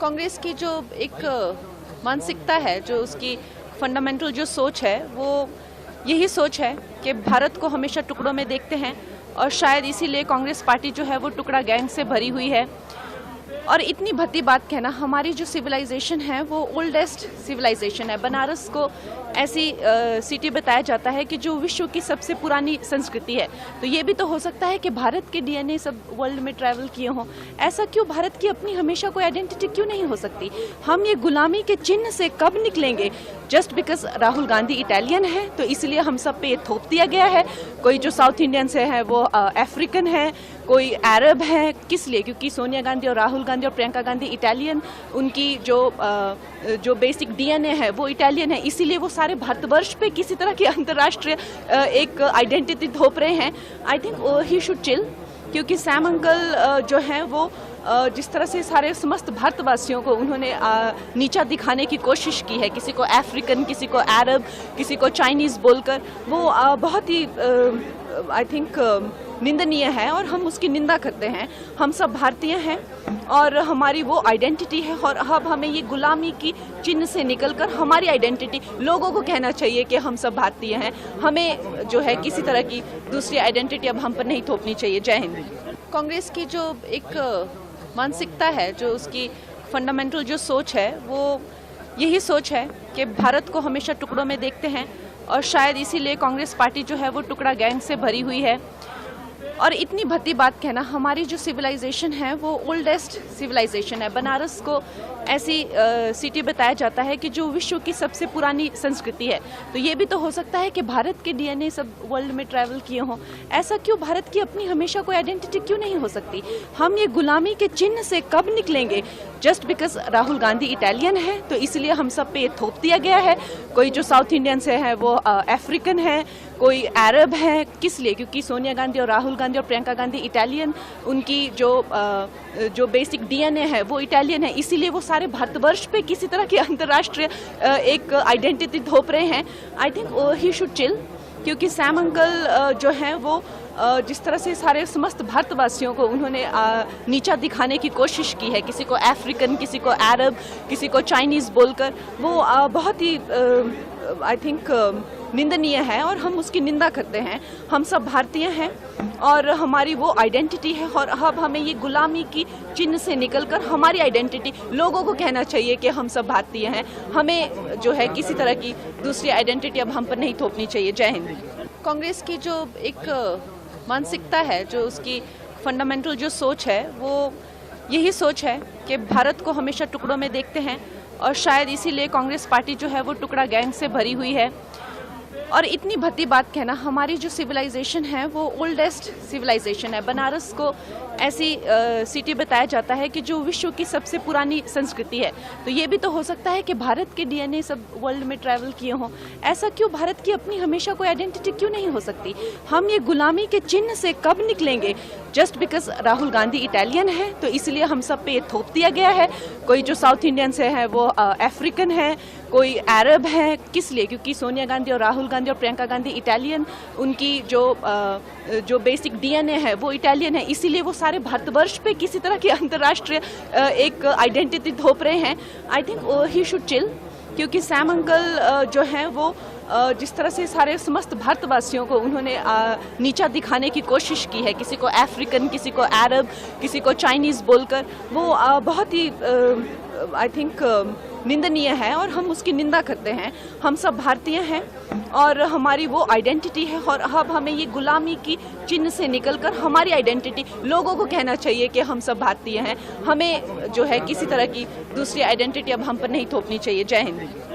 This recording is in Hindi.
कांग्रेस की जो एक मानसिकता है, जो उसकी फंडामेंटल जो सोच है, वो यही सोच है कि भारत को हमेशा टुकड़ों में देखते हैं और शायद इसीलिए कांग्रेस पार्टी जो है वो टुकड़ा गैंग से भरी हुई है। और इतनी भद्दी बात कहना, हमारी जो सिविलाइजेशन है वो ओल्डेस्ट सिविलाइजेशन है। बनारस को ऐसी सिटी बताया जाता है कि जो विश्व की सबसे पुरानी संस्कृति है। तो ये भी तो हो सकता है कि भारत के डीएनए सब वर्ल्ड में ट्रैवल किए हों। ऐसा क्यों? भारत की अपनी हमेशा कोई आइडेंटिटी क्यों नहीं हो सकती? हम ये गुलामी के चिन्ह से कब निकलेंगे? Just because Rahul Gandhi Italian है तो इसलिए हम सब पे ये थोप दिया गया है। कोई जो साउथ इंडियन से है वो अफ्रीकन है, कोई अरब है। किस लिए? क्योंकि सोनिया गांधी और राहुल गांधी और प्रियंका गांधी इटालियन, उनकी जो बेसिक डीएनए है वो इटालियन है, इसीलिए वो सारे भारतवर्ष पे किसी तरह की अंतर्राष्ट्रीय एक आइडेंटिटी थोप रहे हैं। I think he should chill, क्योंकि सैम अंकल जो हैं वो जिस तरह से सारे समस्त भारतवासियों को उन्होंने नीचा दिखाने की कोशिश की है, किसी को अफ्रीकन, किसी को अरब, किसी को चाइनीज़ बोलकर, वो बहुत ही आई थिंक निंदनीय है और हम उसकी निंदा करते हैं। हम सब भारतीय हैं और हमारी वो आइडेंटिटी है और अब हमें ये गुलामी की चिन्ह से निकलकर हमारी आइडेंटिटी लोगों को कहना चाहिए कि हम सब भारतीय हैं। हमें जो है किसी तरह की दूसरी आइडेंटिटी अब हम पर नहीं थोपनी चाहिए। जय हिंद। कांग्रेस की जो एक मानसिकता है, जो उसकी फंडामेंटल जो सोच है, वो यही सोच है कि भारत को हमेशा टुकड़ों में देखते हैं और शायद इसीलिए कांग्रेस पार्टी जो है वो टुकड़ा गैंग से भरी हुई है। और इतनी भद्दी बात कहना, हमारी जो सिविलाइजेशन है वो ओल्डेस्ट सिविलाइजेशन है। बनारस को ऐसी सिटी बताया जाता है कि जो विश्व की सबसे पुरानी संस्कृति है। तो ये भी तो हो सकता है कि भारत के डीएनए सब वर्ल्ड में ट्रैवल किए हों। ऐसा क्यों? भारत की अपनी हमेशा कोई आइडेंटिटी क्यों नहीं हो सकती? हम ये गुलामी के चिन्ह से कब निकलेंगे? Just because Rahul Gandhi Italian है तो इसलिए हम सब पे ये थोप दिया गया है। कोई जो साउथ इंडियन से है वो अफ्रीकन है, कोई अरब है। किस लिए? क्योंकि सोनिया गांधी और राहुल गांधी और प्रियंका गांधी इटालियन, उनकी जो बेसिक डीएनए है वो इटालियन है, इसीलिए वो सारे भारतवर्ष पे किसी तरह की अंतर्राष्ट्रीय एक आइडेंटिटी थोप रहे हैं। I think he should chill, क्योंकि सैम अंकल जो हैं वो जिस तरह से सारे समस्त भारतवासियों को उन्होंने नीचा दिखाने की कोशिश की है, किसी को अफ्रीकन, किसी को अरब, किसी को चाइनीज़ बोलकर, वो बहुत ही आई थिंक निंदनीय है और हम उसकी निंदा करते हैं। हम सब भारतीय हैं और हमारी वो आइडेंटिटी है और अब हमें ये गुलामी की चिन्ह से निकलकर हमारी आइडेंटिटी लोगों को कहना चाहिए कि हम सब भारतीय हैं। हमें जो है किसी तरह की दूसरी आइडेंटिटी अब हम पर नहीं थोपनी चाहिए। जय हिंद। कांग्रेस की जो एक मानसिकता है, जो उसकी फंडामेंटल जो सोच है, वो यही सोच है कि भारत को हमेशा टुकड़ों में देखते हैं और शायद इसीलिए कांग्रेस पार्टी जो है वो टुकड़ा गैंग से भरी हुई है। और इतनी भद्दी बात कहना, हमारी जो सिविलाइजेशन है वो ओल्डेस्ट सिविलाइजेशन है। बनारस को ऐसी सिटी बताया जाता है कि जो विश्व की सबसे पुरानी संस्कृति है। तो ये भी तो हो सकता है कि भारत के डीएनए सब वर्ल्ड में ट्रैवल किए हों। ऐसा क्यों? भारत की अपनी हमेशा कोई आइडेंटिटी क्यों नहीं हो सकती? हम ये गुलामी के चिन्ह से कब निकलेंगे? Just because Rahul Gandhi Italian है तो इसलिए हम सब पे ये थोप दिया गया है। कोई जो साउथ इंडियन से है वो अफ्रीकन है, कोई अरब है। किस लिए? क्योंकि सोनिया गांधी और राहुल गांधी और प्रियंका गांधी इटालियन, उनकी जो बेसिक डीएनए है वो इटालियन है, इसीलिए वो सारे भारतवर्ष पे किसी तरह की अंतर्राष्ट्रीय एक आइडेंटिटी थोप रहे हैं। I think he should chill, क्योंकि सैम अंकल जो हैं वो जिस तरह से सारे समस्त भारतवासियों को उन्होंने नीचा दिखाने की कोशिश की है, किसी को अफ्रीकन, किसी को अरब, किसी को चाइनीज़ बोलकर, वो बहुत ही आई थिंक निंदनीय है और हम उसकी निंदा करते हैं। हम सब भारतीय हैं और हमारी वो आइडेंटिटी है और अब हमें ये गुलामी की चिन्ह से निकलकर हमारी आइडेंटिटी लोगों को कहना चाहिए कि हम सब भारतीय हैं। हमें जो है किसी तरह की दूसरी आइडेंटिटी अब हम पर नहीं थोपनी चाहिए। जय हिंद।